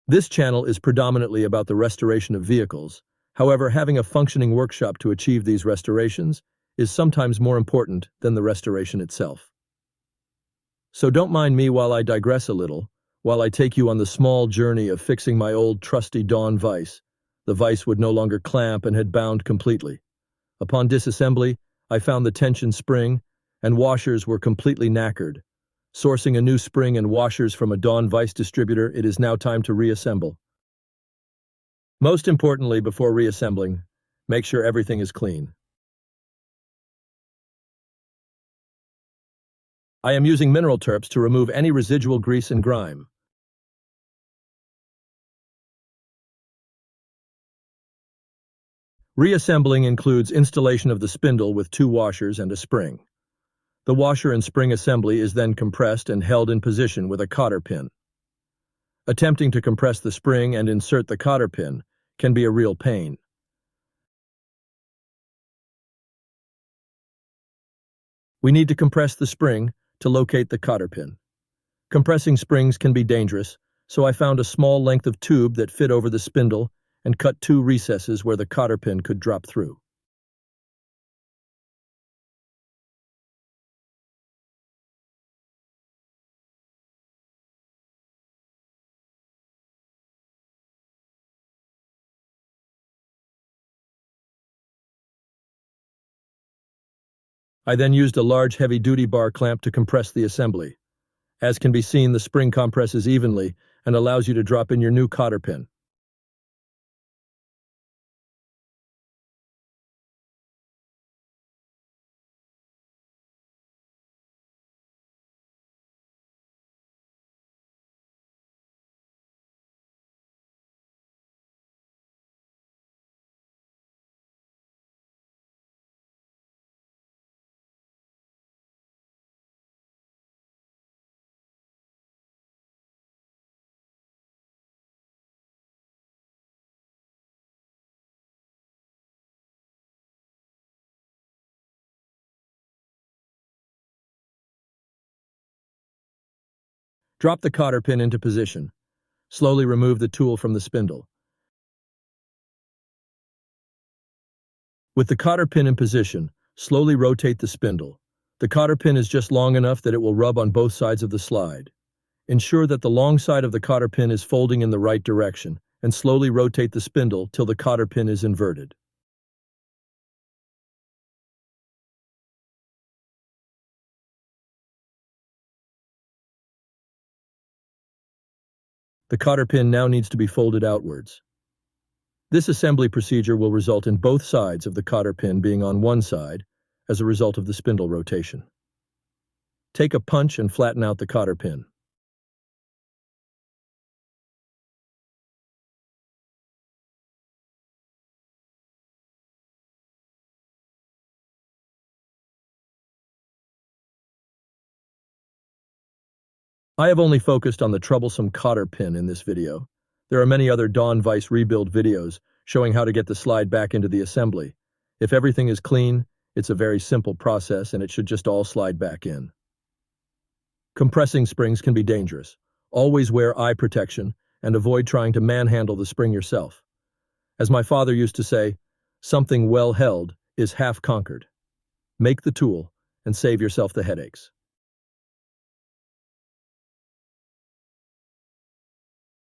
This channel is predominantly about the restoration of vehicles. However, having a functioning workshop to achieve these restorations is sometimes more important than the restoration itself. So don't mind me while I digress a little, while I take you on the small journey of fixing my old trusty Dawn vise. The vise would no longer clamp and had bound completely. Upon disassembly, I found the tension spring and washers were completely knackered. Sourcing a new spring and washers from a Dawn vise distributor, it is now time to reassemble. Most importantly, before reassembling, make sure everything is clean. I am using mineral turps to remove any residual grease and grime. Reassembling includes installation of the spindle with 2 washers and a spring. The washer and spring assembly is then compressed and held in position with a cotter pin. Attempting to compress the spring and insert the cotter pin can be a real pain. We need to compress the spring to locate the cotter pin. Compressing springs can be dangerous, so I found a small length of tube that fit over the spindle and cut 2 recesses where the cotter pin could drop through. I then used a large heavy-duty bar clamp to compress the assembly. As can be seen, the spring compresses evenly and allows you to drop in your new cotter pin. Drop the cotter pin into position. Slowly remove the tool from the spindle. With the cotter pin in position, slowly rotate the spindle. The cotter pin is just long enough that it will rub on both sides of the slide. Ensure that the long side of the cotter pin is folding in the right direction, and slowly rotate the spindle till the cotter pin is inverted. The cotter pin now needs to be folded outwards. This assembly procedure will result in both sides of the cotter pin being on one side as a result of the spindle rotation. Take a punch and flatten out the cotter pin. I have only focused on the troublesome cotter pin in this video. There are many other Dawn vise rebuild videos showing how to get the slide back into the assembly. If everything is clean, it's a very simple process and it should just all slide back in. Compressing springs can be dangerous. Always wear eye protection and avoid trying to manhandle the spring yourself. As my father used to say, something well held is half conquered. Make the tool and save yourself the headaches.